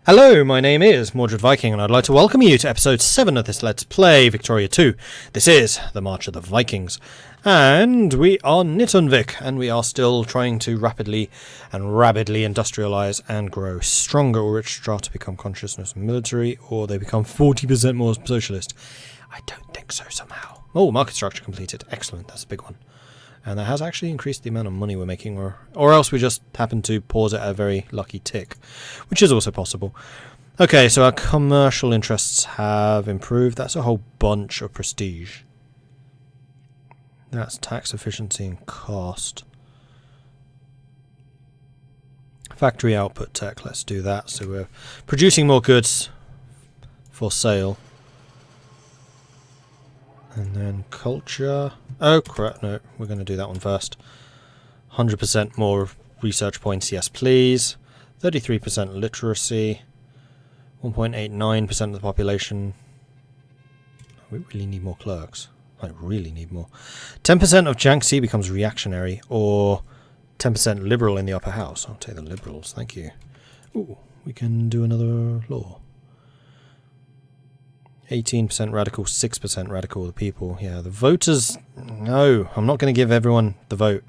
Hello, my name is Mordred Viking, and I'd like to welcome you to episode 7 of this Let's Play Victoria 2. This is the March of the Vikings, and we are Nytungvik, and we are still trying to rapidly and rapidly industrialize and grow stronger, or rich strata become consciousness military, or they become 40% more socialist. I don't think so somehow. Oh, market structure completed. Excellent, that's a big one. And that has actually increased the amount of money we're making, or else we just happen to pause it at a very lucky tick, which is also possible. Okay, so our commercial interests have improved. That's a whole bunch of prestige. That's tax efficiency and cost. Factory output tech, let's do that. So we're producing more goods for sale. And then culture. Oh crap, no, we're going to do that one first. 100% more research points, yes please. 33% literacy. 1.89% of the population. We really need more clerks. I really need more. 10% of Jiangxi becomes reactionary, or 10% liberal in the upper house. I'll take the liberals, thank you. Ooh, we can do another law. 18% radical, 6% radical, the people. Yeah, the voters... No, I'm not going to give everyone the vote.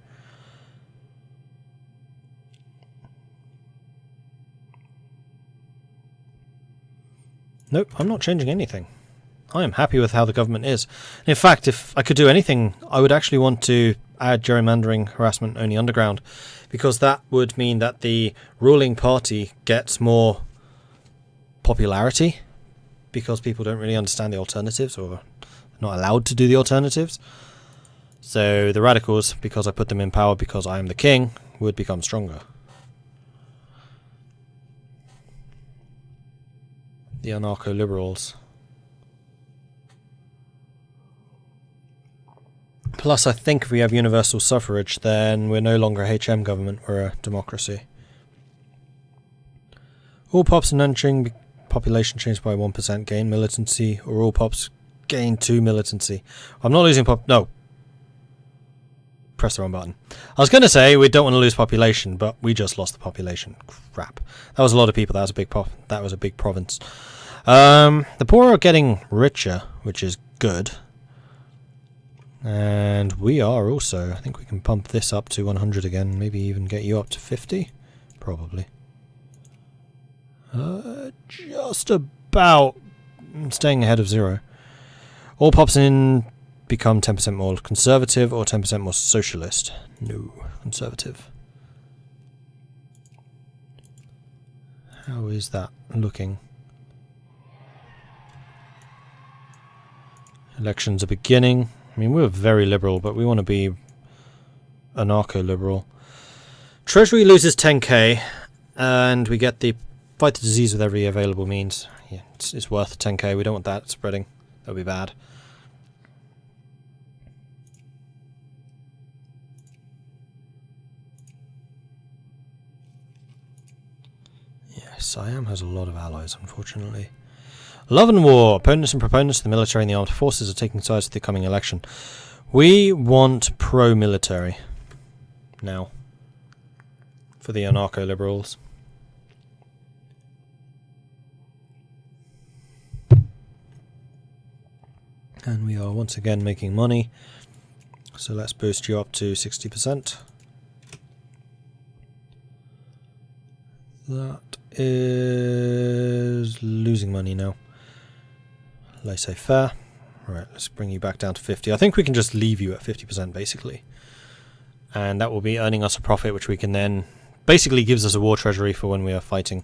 Nope, I'm not changing anything. I am happy with how the government is. In fact, if I could do anything, I would actually want to add gerrymandering harassment only underground, because that would mean that the ruling party gets more popularity, because people don't really understand the alternatives, or not allowed to do the alternatives. So the radicals, because I put them in power because I am the king, would become stronger. The anarcho-liberals. Plus, I think if we have universal suffrage, then we're no longer a HM government, we're a democracy. All pops and Nanching population changed by 1% gain militancy, or all pops gain 2 militancy. I'm not losing no. Press the wrong button. I was going to say we don't want to lose population, but we just lost the population. Crap. That was a lot of people. That was a big that was a big province. The poor are getting richer, which is good. And we are also. I think we can pump this up to 100 again. Maybe even get you up to 50. Probably. Just about staying ahead of 0. All pops in become 10% more conservative or 10% more socialist. No, conservative. How is that looking? Elections are beginning. I mean, we're very liberal, but we want to be anarcho-liberal. Treasury loses 10k, and we get the fight the disease with every available means. Yeah, it's worth 10k. We don't want that spreading. That would be bad. Yeah, Siam has a lot of allies, unfortunately. Love and war. Opponents and proponents of the military and the armed forces are taking sides in the coming election. We want pro-military now for the anarcho-liberals. And we are once again making money. So let's boost you up to 60%. That is losing money now. Laissez-faire. Right, let's bring you back down to 50. I think we can just leave you at 50% basically. And that will be earning us a profit, which we can then... basically gives us a war treasury for when we are fighting.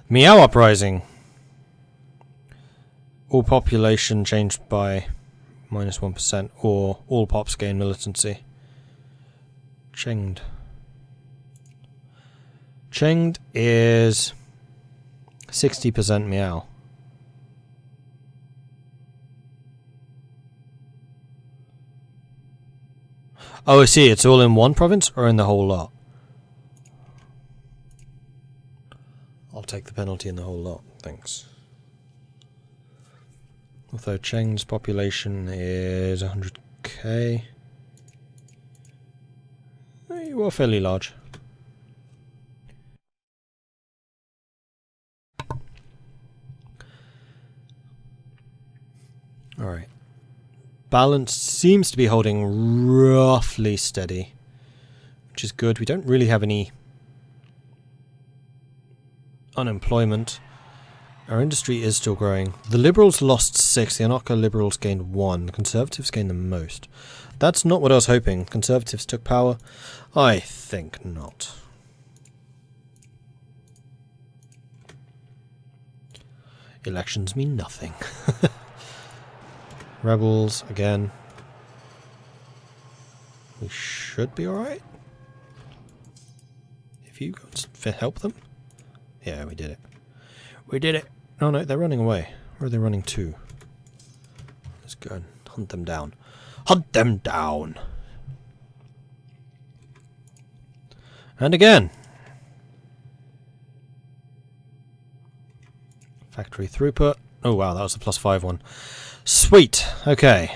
Meow Uprising. All population changed by -1%, or all pops gain militancy. Chengd. Chengd is 60% meow. Oh, I see. It's all in one province or in the whole lot? I'll take the penalty in the whole lot. Thanks. Although Cheng's population is 100k. You are fairly large. Alright. Balance seems to be holding roughly steady, which is good. We don't really have any unemployment. Our industry is still growing. The Liberals lost 6, the Anarcho Liberals gained 1, the Conservatives gained the most. That's not what I was hoping. Conservatives took power? I think not. Elections mean nothing. Rebels, again. We should be alright. If you go and help them. Yeah, we did it. We did it! Oh no, they're running away. Where are they running to? Let's go and hunt them down. Hunt them down! And again! Factory throughput. Oh wow, that was a +5 one. Sweet! Okay.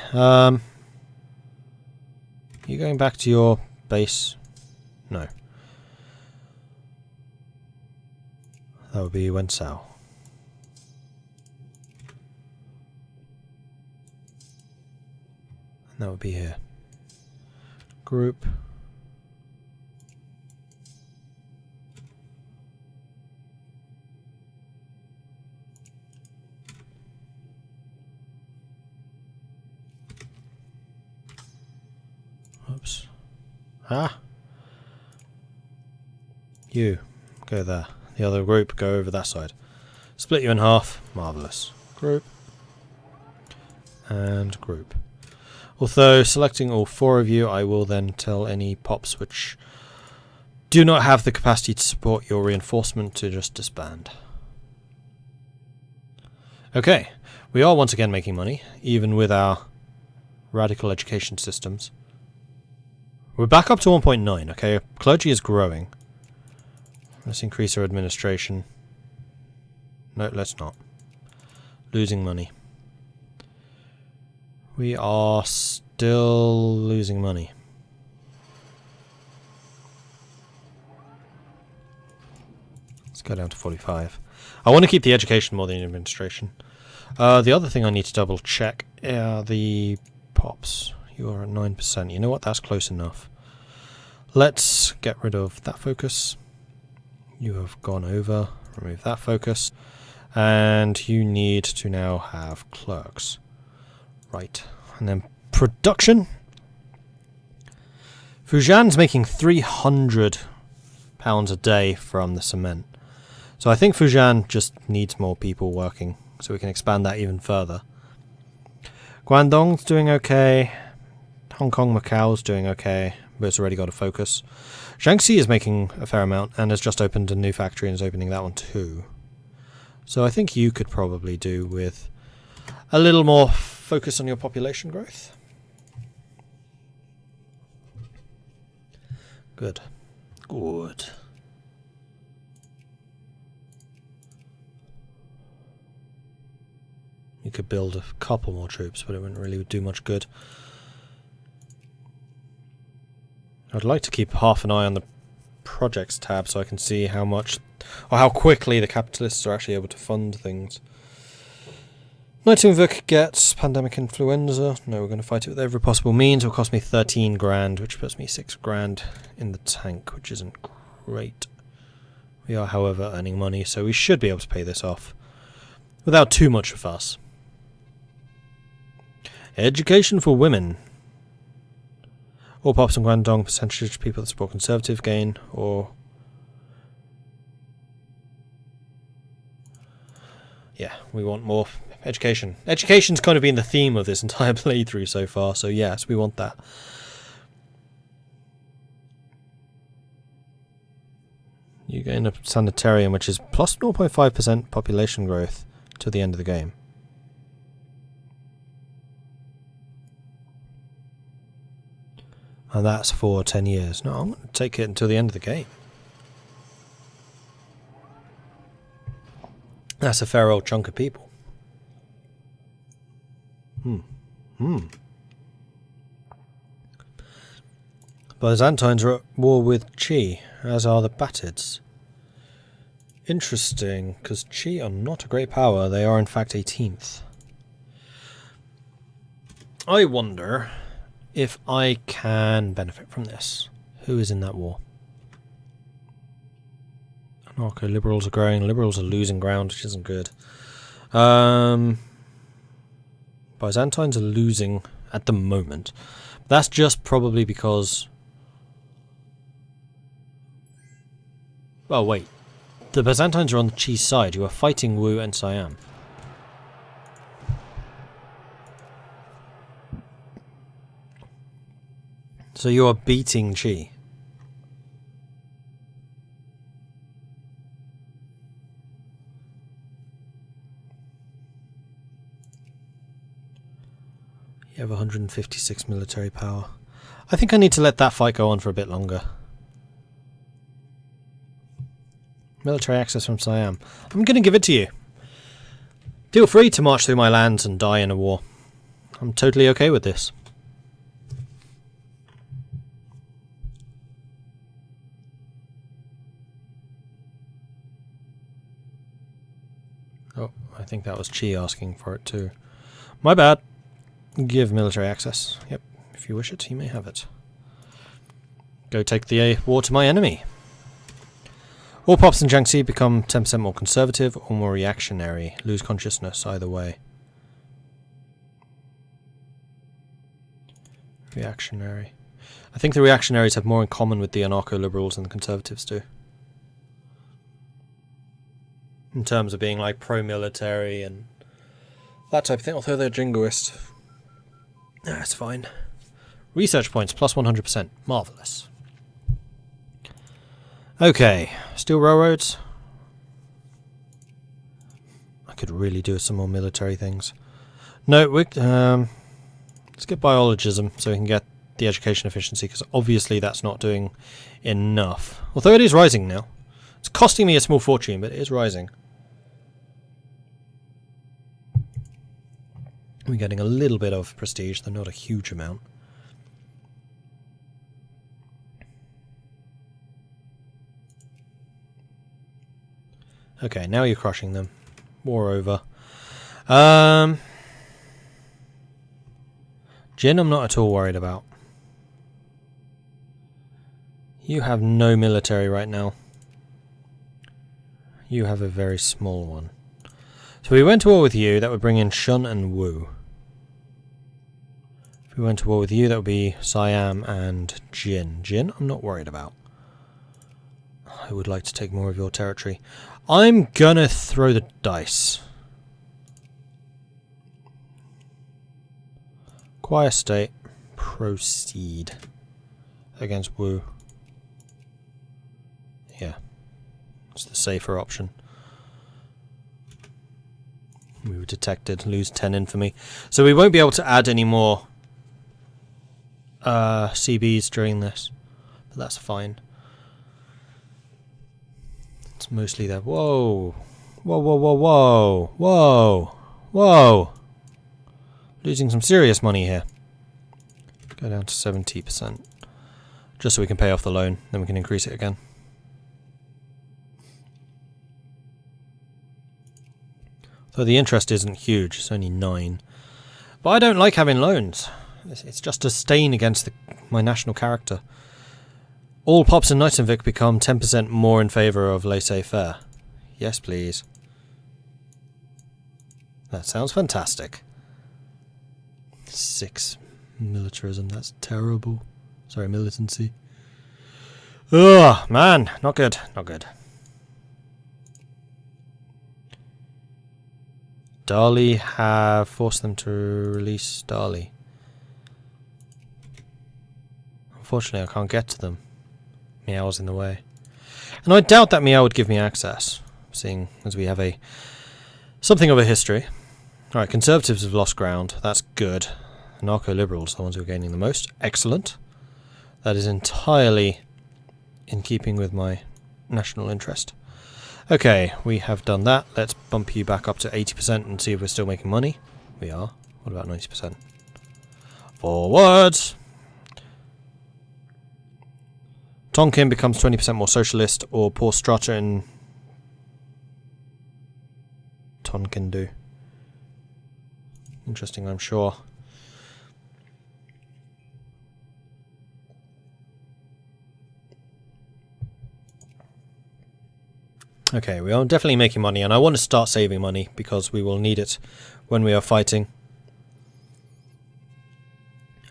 You going back to your base? No. That would be Wensau. And that would be here. Group. Oops. Ah! You, go there. The other group, go over that side. Split you in half. Marvellous. Group. And group. Although, selecting all 4 of you, I will then tell any pops which do not have the capacity to support your reinforcement to just disband. Okay, we are once again making money, even with our radical education systems. We're back up to 1.9, okay? Clergy is growing. Let's increase our administration. No, let's not. Losing money. We are still losing money. Let's go down to 45. I want to keep the education more than the administration. The other thing I need to double check are the pops. You are at 9%. You know what? That's close enough. Let's get rid of that focus. You have gone over. Remove that focus. And you need to now have clerks. Right. And then production. Fujian's making £300 a day from the cement. So I think Fujian just needs more people working, so we can expand that even further. Guangdong's doing okay. Hong Kong, Macau's doing okay, but it's already got a focus. Shaanxi is making a fair amount and has just opened a new factory and is opening that one too. So I think you could probably do with a little more focus on your population growth. Good. Good. You could build a couple more troops, but it wouldn't really do much good. I'd like to keep half an eye on the projects tab so I can see how much or how quickly the capitalists are actually able to fund things. Nytungvik gets pandemic influenza. No, we're going to fight it with every possible means. It will cost me 13 grand, which puts me 6 grand in the tank, which isn't great. We are, however, earning money, so we should be able to pay this off without too much of fuss. Education for women. All pops in Guangdong, percentage of people that support conservative gain, or... yeah, we want more education. Education's kind of been the theme of this entire playthrough so far, so yes, we want that. You gain a sanitarium, which is plus 0.5% population growth to the end of the game. And that's for 10 years. No, I'm going to take it until the end of the game. That's a fair old chunk of people. Byzantines are at war with Qi, as are the Batids. Interesting, because Qi are not a great power. They are in fact 18th. I wonder if I can benefit from this. Who is in that war? Anarcho-liberals are growing. Liberals are losing ground, which isn't good. Byzantines are losing at the moment. That's just probably because... Oh, wait. The Byzantines are on the Qi side. You are fighting Wu and Siam. So you are beating Qi. You have 156 military power. I think I need to let that fight go on for a bit longer. Military access from Siam. I'm going to give it to you. Feel free to march through my lands and die in a war. I'm totally okay with this. Oh, I think that was Qi asking for it too. My bad. Give military access. Yep, if you wish it, you may have it. Go take the war to my enemy. All pops in Jiangxi become 10% more conservative or more reactionary. Lose consciousness either way. Reactionary. I think the reactionaries have more in common with the anarcho-liberals than the conservatives do. In terms of being like pro-military and that type of thing, although they're jingoist. That's fine. Research points plus 100%. Marvellous. Okay, steel railroads. I could really do some more military things. No, let's get biologism so we can get the education efficiency, because obviously that's not doing enough. Although it is rising now. It's costing me a small fortune, but it is rising. We're getting a little bit of prestige, though not a huge amount. Okay, now you're crushing them. War over. Jin, I'm not at all worried about. You have no military right now. You have a very small one. So we went to war with you, that would bring in Shun and Wu. If we went to war with you, that would be Siam and Jin. Jin, I'm not worried about. I would like to take more of your territory. I'm gonna throw the dice. Acquire state. Proceed. Against Wu. Yeah. It's the safer option. We were detected. Lose 10 infamy. So we won't be able to add any more CBs during this. But that's fine. It's mostly there. Whoa. Whoa, whoa, whoa, whoa. Whoa. Whoa. Losing some serious money here. Go down to 70%. Just so we can pay off the loan. Then we can increase it again. Though the interest isn't huge. It's only 9. But I don't like having loans. It's just a stain against my national character. All pops in Nytungvik become 10% more in favour of laissez-faire. Yes, please. That sounds fantastic. 6 militarism, that's terrible. Sorry, militancy. Ugh, man, not good, not good. Dali have forced them to release Dali. Unfortunately, I can't get to them. Meow's in the way. And I doubt that Meow would give me access, seeing as we have something of a history. Alright, Conservatives have lost ground. That's good. Anarcho-liberals, the ones who are gaining the most. Excellent. That is entirely in keeping with my national interest. Okay, we have done that. Let's bump you back up to 80% and see if we're still making money. We are. What about 90%? Forwards! Tonkin becomes 20% more socialist, or poor strata in Tonkin do. Interesting, I'm sure. Okay, we are definitely making money, and I want to start saving money because we will need it when we are fighting.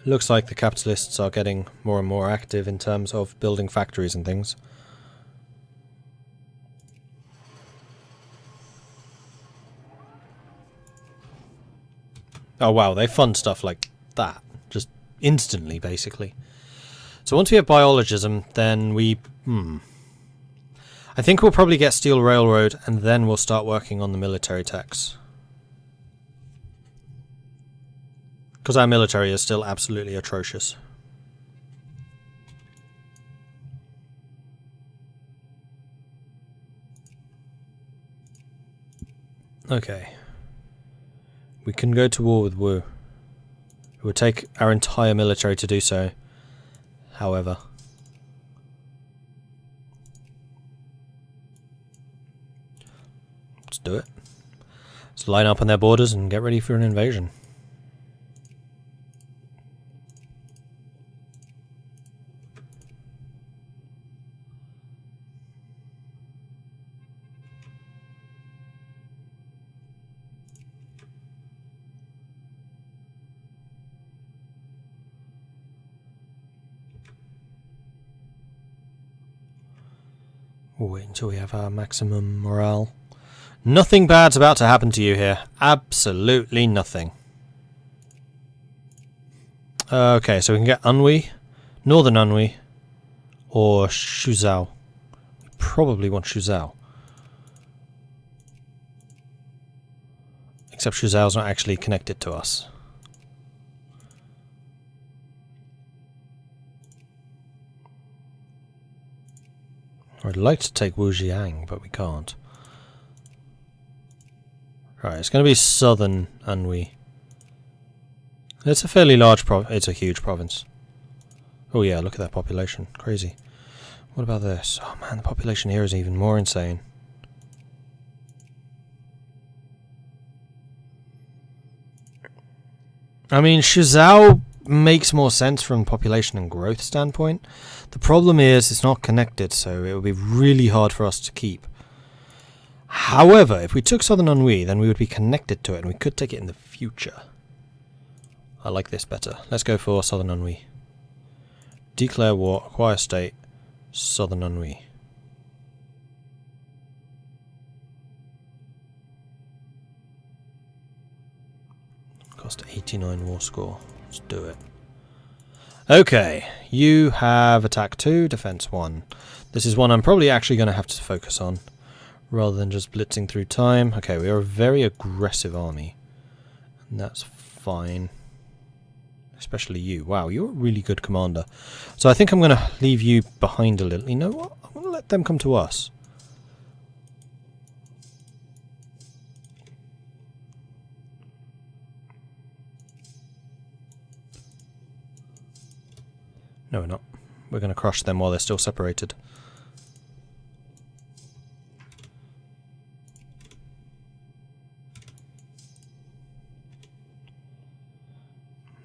Looks like the capitalists are getting more and more active in terms of building factories and things. Oh wow, they fund stuff like that. Just instantly, basically. So once we have biologism, then we... I think we'll probably get steel railroad, and then we'll start working on the military tax. Because our military is still absolutely atrocious. Okay. We can go to war with Wu. It would take our entire military to do so, however. Let's do it. Let's line up on their borders and get ready for an invasion. We'll wait until we have our maximum morale. Nothing bad's about to happen to you here. Absolutely nothing. Okay, so we can get Unwi, Northern Unwi, or Shuzhou. We probably want Shuzhou. Except Shuzhou's not actually connected to us. I'd like to take Wujiang, but we can't. Right, it's going to be Southern Unwi. It's a fairly large it's a huge province. Oh yeah, look at that population. Crazy. What about this? Oh man, the population here is even more insane. I mean, Shuzhou makes more sense from population and growth standpoint. The problem is it's not connected, so it would be really hard for us to keep. However, if we took Southern Unwi, then we would be connected to it, and we could take it in the future. I like this better. Let's go for Southern Unwi. Declare war, acquire state, Southern Unwi. Cost 89 war score. Let's do it. Okay, you have attack 2, defense 1. This is one I'm probably actually going to have to focus on, rather than just blitzing through time. Okay, we are a very aggressive army, and that's fine. Especially you. Wow, you're a really good commander. So I think I'm going to leave you behind a little. You know what? I'm going to let them come to us. No, we're not. We're going to crush them while they're still separated.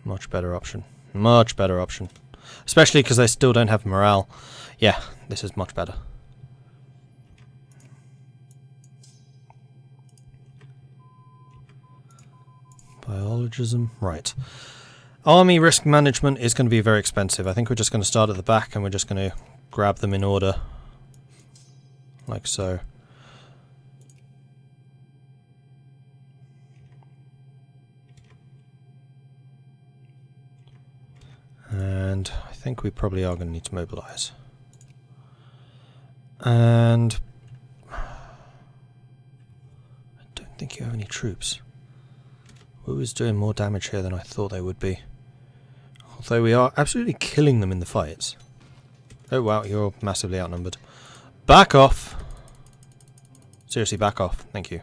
Much better option. Much better option. Especially because they still don't have morale. Yeah, this is much better. Biologism. Right. Army risk management is going to be very expensive. I think we're just going to start at the back and we're just going to grab them in order. Like so. And I think we probably are going to need to mobilize. And I don't think you have any troops. Wu is doing more damage here than I thought they would be. Although we are absolutely killing them in the fights. Oh wow, you're massively outnumbered. Back off! Seriously, back off. Thank you.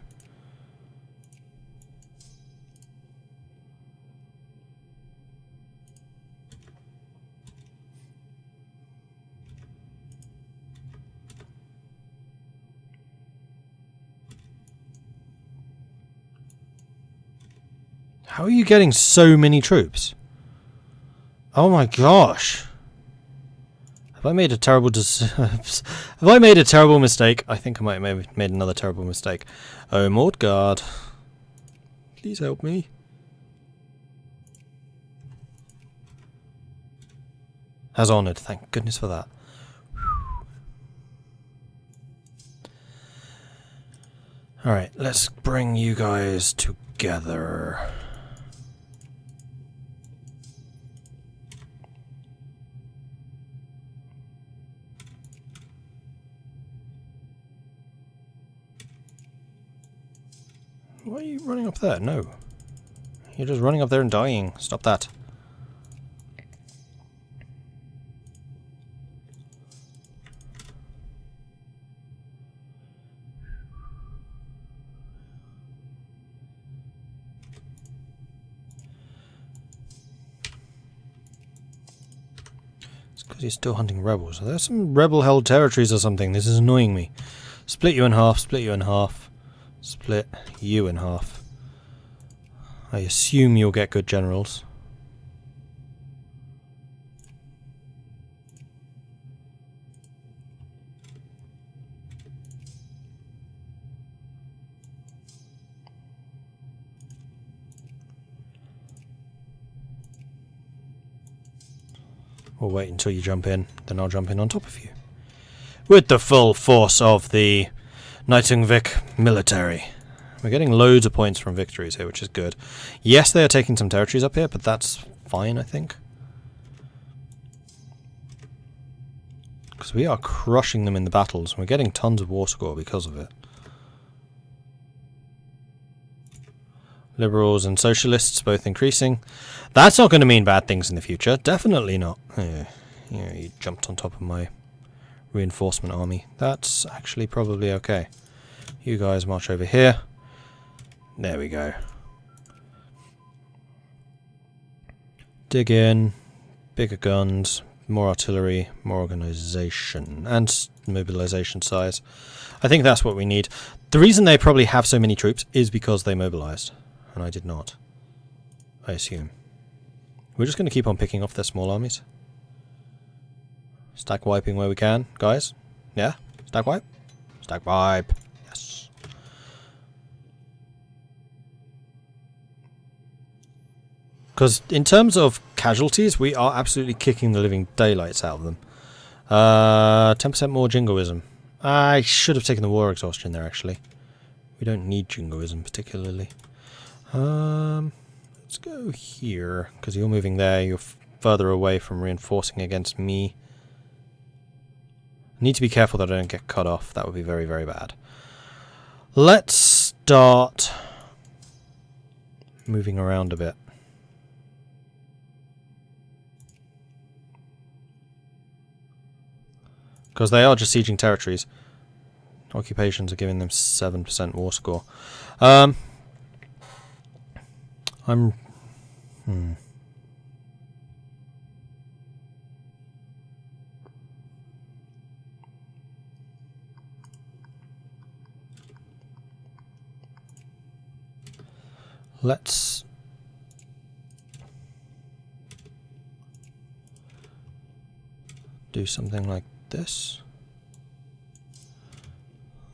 How are you getting so many troops? Oh my gosh. Have I made a terrible have I made a terrible mistake? I think I might have made another terrible mistake. Oh, Mordgard. Please help me. Has honoured. Thank goodness for that. Alright, let's bring you guys together. Why are you running up there? No. You're just running up there and dying. Stop that. It's because he's still hunting rebels. There's some rebel-held territories or something. This is annoying me. Split you in half, split you in half. Split you in half. I assume you'll get good generals. We'll wait until you jump in, then I'll jump in on top of you. With the full force of the Nytungvik military. We're getting loads of points from victories here, which is good. Yes, they are taking some territories up here, but that's fine, I think. Because we are crushing them in the battles. We're getting tons of war score because of it. Liberals and socialists both increasing. That's not going to mean bad things in the future. Definitely not. Yeah, you jumped on top of my reinforcement army. That's actually probably okay. You guys march over here. There we go. Dig in. Bigger guns. More artillery. More organisation. And mobilisation size. I think that's what we need. The reason they probably have so many troops is because they mobilised. And I did not. I assume. We're just going to keep on picking off their small armies. Stack wiping where we can, guys. Yeah? Stack wipe? Stack wipe. Yes. Because in terms of casualties, we are absolutely kicking the living daylights out of them. 10% more jingoism. I should have taken the war exhaustion there, actually. We don't need jingoism particularly. Let's go here, because you're moving there. You're further away from reinforcing against me. Need to be careful that I don't get cut off. That would be very, very bad. Let's start moving around a bit. Because they are just sieging territories. Occupations are giving them 7% war score. Let's do something like this.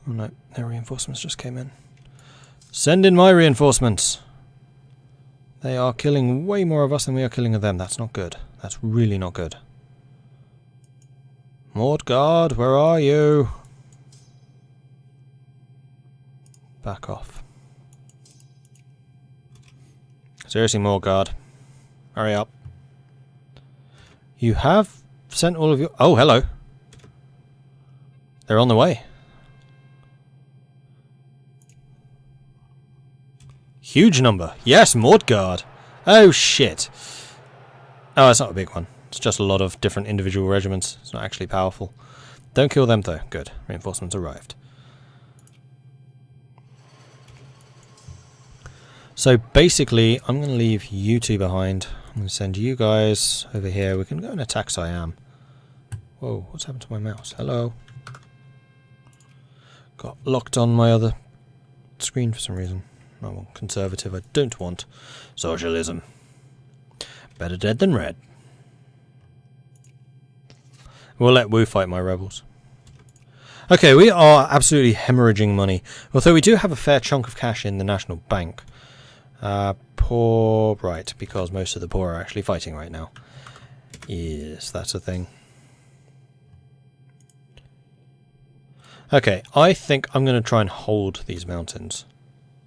Oh no, their reinforcements just came in. Send in my reinforcements! They are killing way more of us than we are killing of them. That's not good. That's really not good. Mordgard, where are you? Back off. Seriously, Mordgard. Hurry up. You have sent all of your... Oh, hello. They're on the way. Huge number. Yes, Mordgard. Oh, shit. Oh, it's not a big one. It's just a lot of different individual regiments. It's not actually powerful. Don't kill them, though. Good. Reinforcements arrived. So, basically, I'm going to leave you two behind. I'm going to send you guys over here. We can go and attack Siam. Whoa, what's happened to my mouse? Hello. Got locked on my other screen for some reason. I want conservative. I don't want socialism. Better dead than red. We'll let Wu fight my rebels. Okay, we are absolutely hemorrhaging money. Although we do have a fair chunk of cash in the National Bank. Poor... Right, because most of the poor are actually fighting right now. Yes, that's a thing. Okay, I think I'm going to try and hold these mountains.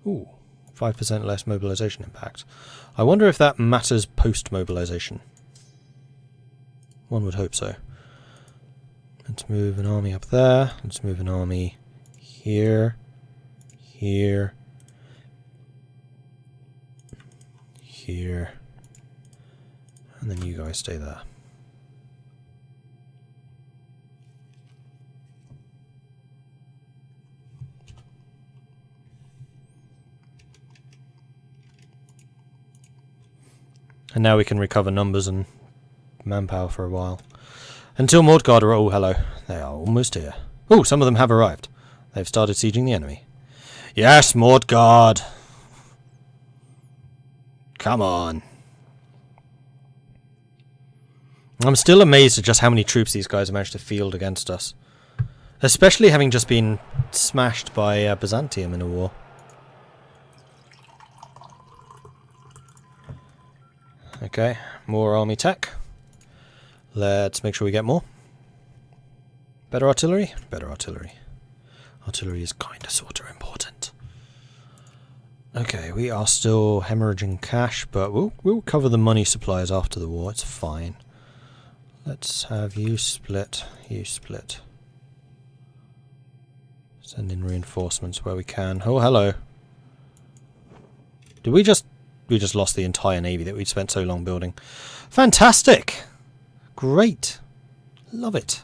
Ooh, 5% less mobilization impact. I wonder if that matters post-mobilization. One would hope so. Let's move an army up there. Let's move an army here, here, here, and then you guys stay there. And now we can recover numbers and manpower for a while. Until Mordgard are... Oh, hello. They are almost here. Oh, some of them have arrived. They've started sieging the enemy. Yes, Mordgard! Come on. I'm still amazed at just how many troops these guys have managed to field against us. Especially having just been smashed by Byzantium in a war. Okay, more army tech. Let's make sure we get more. Better artillery? Better artillery. Artillery is kinda sorta important. Okay, we are still hemorrhaging cash, but we'll cover the money supplies after the war, it's fine. Let's have you split, you split. Send in reinforcements where we can. Oh, hello. Did we just... We just lost the entire navy that we'd spent so long building. Fantastic! Great. Love it.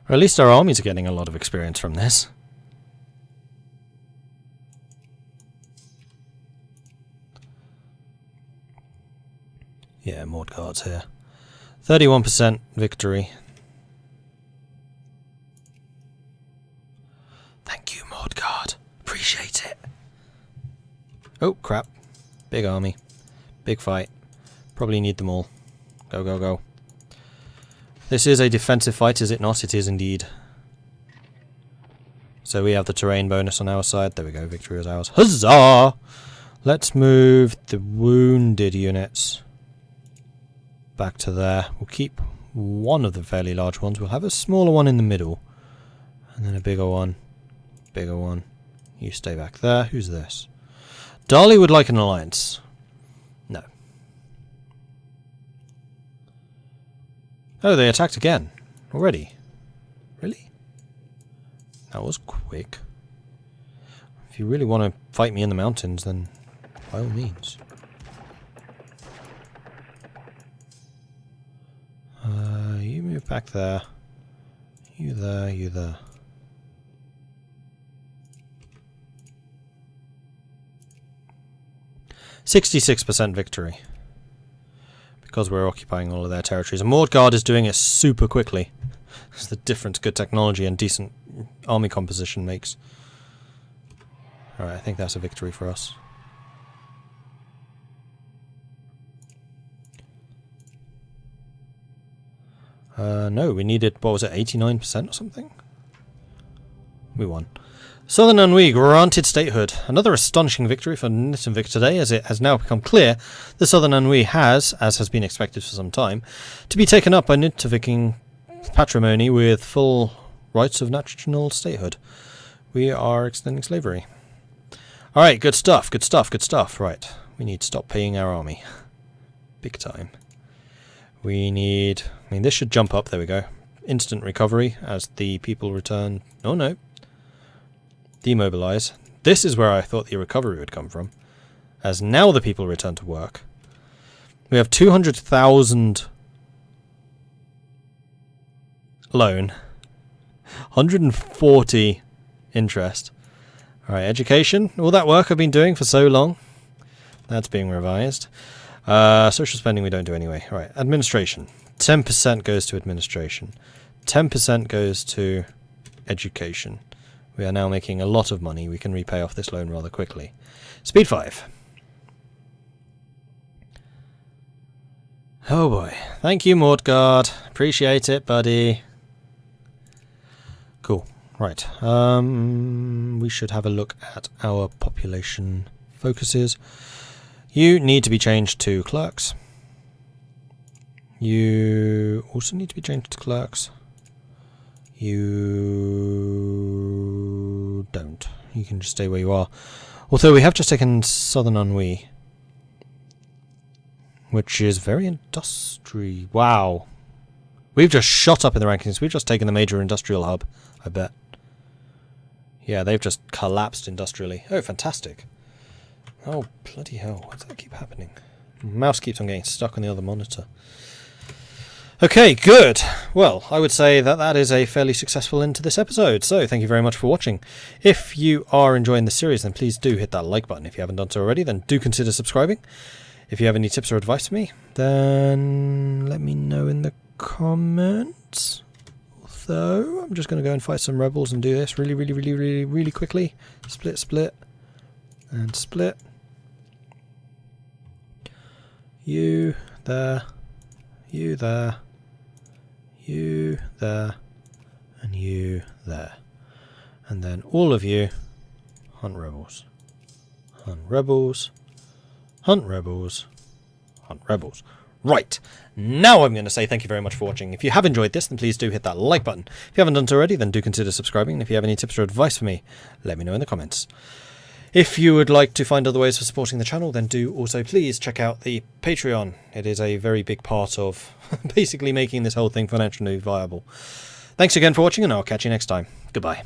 Or at least our armies are getting a lot of experience from this. Yeah, Mordgard's here. 31% victory. Thank you, Mordgard. Appreciate it. Oh, crap. Big army. Big fight. Probably need them all. Go, go, go. This is a defensive fight, is it not? It is indeed. So we have the terrain bonus on our side. There we go. Victory is ours. Huzzah! Let's move the wounded units back to there. We'll keep one of the fairly large ones. We'll have a smaller one in the middle. And then a bigger one. Bigger one. You stay back there. Who's this? Dali would like an alliance. No. Oh, they attacked again. Already. Really? That was quick. If you really want to fight me in the mountains, then by all means. You move back there. You there, you there. %66 victory. Because we're occupying all of their territories. And Mordgard is doing it super quickly. That's the difference good technology and decent army composition makes. Alright, I think that's a victory for us. No, we needed, what was it, 89% or something? We won. Southern Unwi granted statehood. Another astonishing victory for Nytungvik today, as it has now become clear the Southern Unwi has, as has been expected for some time, to be taken up by Nytungviking patrimony with full rights of national statehood. We are extending slavery. Alright, good stuff, good stuff, good stuff. Right, we need to stop paying our army. Big time. We need... I mean, this should jump up. There we go. Instant recovery as the people return. Oh, no. Demobilize. This is where I thought the recovery would come from. As now the people return to work. We have 200,000 loan. 140 interest. Alright, education. All that work I've been doing for so long. That's being revised. Social spending we don't do anyway. Right, administration. 10% goes to administration. 10% goes to education. We are now making a lot of money. We can repay off this loan rather quickly. Speed 5. Oh boy. Thank you, Mordgard. Appreciate it, buddy. Cool. Right. We should have a look at our population focuses. You need to be changed to clerks. You also need to be changed to clerks. You don't. You can just stay where you are. Although we have just taken Southern Unwi, which is very industry. Wow. We've just shot up in the rankings. We've just taken the major industrial hub, I bet. Yeah, they've just collapsed industrially. Oh, fantastic. Oh, bloody hell. Why does that keep happening? Mouse keeps on getting stuck on the other monitor. Okay, good. Well, I would say that that is a fairly successful end to this episode, so thank you very much for watching. If you are enjoying the series, then please do hit that like button. If you haven't done so already, then do consider subscribing. If you have any tips or advice for me, then let me know in the comments. Although, I'm just going to go and fight some rebels and do this really quickly. Split, split, and split. You there, you there. You there, and you there. And then all of you hunt rebels. Hunt rebels. Hunt rebels. Hunt rebels. Right, now I'm going to say thank you very much for watching. If you have enjoyed this, then please do hit that like button. If you haven't done so already, then do consider subscribing. And if you have any tips or advice for me, let me know in the comments. If you would like to find other ways for supporting the channel, then do also please check out the Patreon. It is a very big part of basically making this whole thing financially viable. Thanks again for watching, and I'll catch you next time. Goodbye.